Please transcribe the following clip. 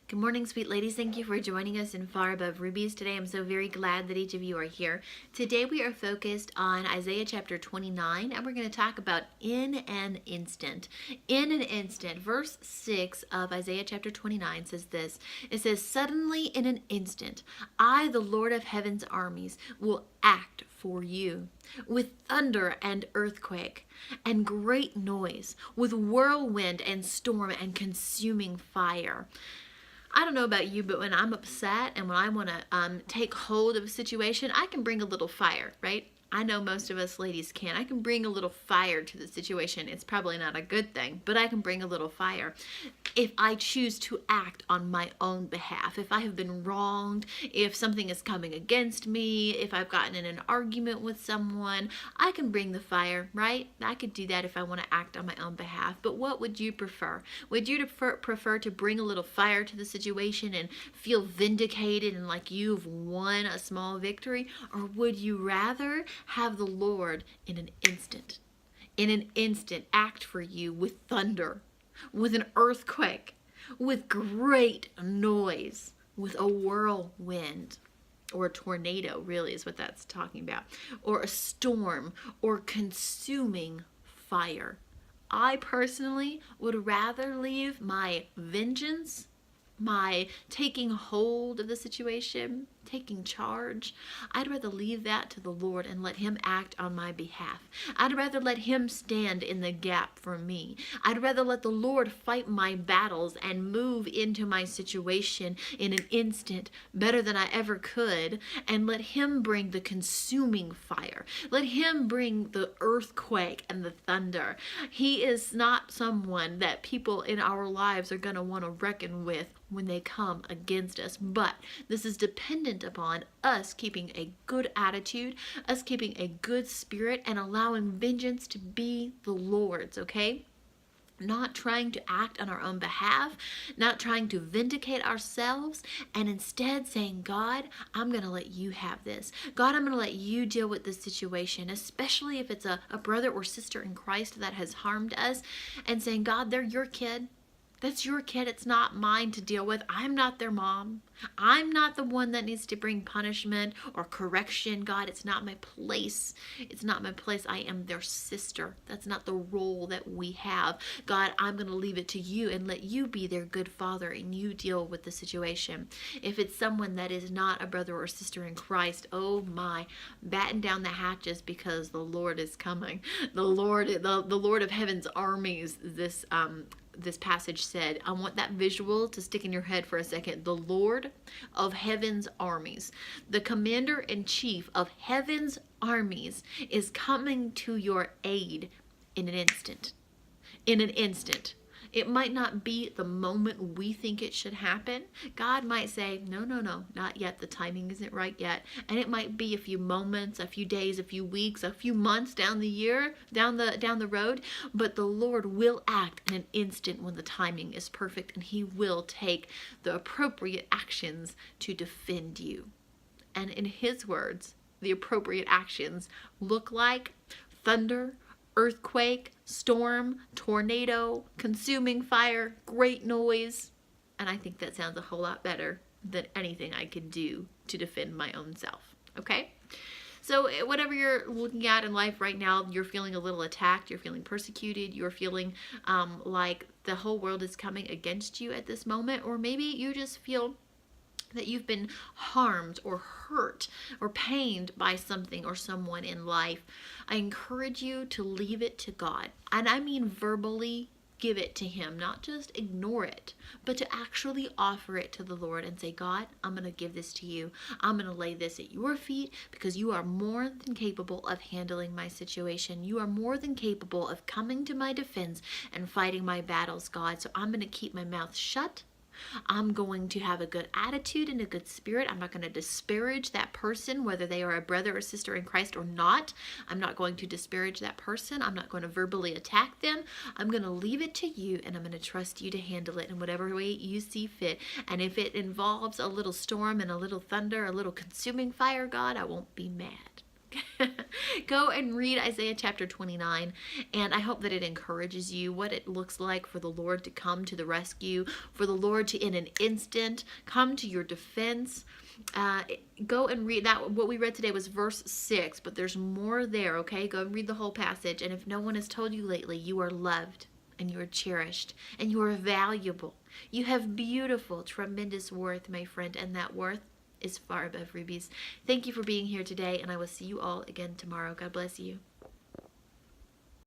Good morning, sweet ladies. Thank you for joining us in Far Above Rubies today. I'm so very glad that each of you are here. Today we are focused on Isaiah chapter 29, and we're going to talk about in an instant. In an instant. Verse 6 of Isaiah chapter 29 says this. It says, "Suddenly in an instant, I, the Lord of heaven's armies, will act for you with thunder and earthquake and great noise, with whirlwind and storm and consuming fire." I don't know about you, but when I'm upset and when I want to take hold of a situation, I can bring a little fire, right? I know most of us ladies can. I can bring a little fire to the situation. It's probably not a good thing, but I can bring a little fire if I choose to act on my own behalf. If I have been wronged, if something is coming against me, if I've gotten in an argument with someone, I can bring the fire, right? I could do that if I want to act on my own behalf. But what would you prefer? Would you prefer to bring a little fire to the situation and feel vindicated and like you've won a small victory? Or would you rather have the Lord in an instant act for you with thunder, with an earthquake, with great noise, with a whirlwind, or a tornado, really is what that's talking about, or a storm, or consuming fire? I personally would rather leave my vengeance, my taking hold of the situation, taking charge. I'd rather leave that to the Lord and let Him act on my behalf. I'd rather let Him stand in the gap for me. I'd rather let the Lord fight my battles and move into my situation in an instant better than I ever could, and let Him bring the consuming fire. Let Him bring the earthquake and the thunder. He is not someone that people in our lives are going to want to reckon with when they come against us, but this is dependent upon us keeping a good attitude, us keeping a good spirit, and allowing vengeance to be the Lord's, okay? Not trying to act on our own behalf, not trying to vindicate ourselves, and instead saying, God, I'm going to let you have this. God, I'm going to let you deal with this situation, especially if it's a brother or sister in Christ that has harmed us, and saying, God, they're your kid. That's your kid. It's not mine to deal with. I'm not their mom. I'm not the one that needs to bring punishment or correction. God, it's not my place. It's not my place. I am their sister. That's not the role that we have. God, I'm going to leave it to you and let you be their good father and you deal with the situation. If it's someone that is not a brother or sister in Christ, oh my, batten down the hatches because the Lord is coming. The Lord of heaven's armies, this passage said. I want that visual to stick in your head for a second. The Lord of heaven's armies, the commander-in-chief of heaven's armies, is coming to your aid in an instant. In an instant. It might not be the moment we think it should happen. God might say, no, not yet. The timing isn't right yet. And it might be a few moments, a few days, a few weeks, a few months down the year, down the road. But the Lord will act in an instant when the timing is perfect, and He will take the appropriate actions to defend you. And in His words, the appropriate actions look like thunder, earthquake, storm, tornado, consuming fire, great noise. And I think that sounds a whole lot better than anything I could do to defend my own self. Okay? So whatever you're looking at in life right now, you're feeling a little attacked, you're feeling persecuted, you're feeling like the whole world is coming against you at this moment, or maybe you just feel that you've been harmed or hurt or pained by something or someone in life, I encourage you to leave it to God. And I mean verbally give it to Him, not just ignore it, but to actually offer it to the Lord and say, God, I'm going to give this to you. I'm going to lay this at your feet because you are more than capable of handling my situation. You are more than capable of coming to my defense and fighting my battles, God. So I'm going to keep my mouth shut. I'm going to have a good attitude and a good spirit. I'm not going to disparage that person, whether they are a brother or sister in Christ or not. I'm not going to disparage that person. I'm not going to verbally attack them. I'm going to leave it to you, and I'm going to trust you to handle it in whatever way you see fit. And if it involves a little storm and a little thunder, a little consuming fire, God, I won't be mad. Go and read Isaiah chapter 29, and I hope that it encourages you what it looks like for the Lord to come to the rescue, for the Lord to, in an instant, come to your defense. Go and read that. What we read today was verse 6, but there's more there, okay? Go and read the whole passage. And if no one has told you lately, you are loved and you are cherished and you are valuable. You have beautiful, tremendous worth, my friend, and that worth is far above rubies. Thank you for being here today, and I will see you all again tomorrow. God bless you.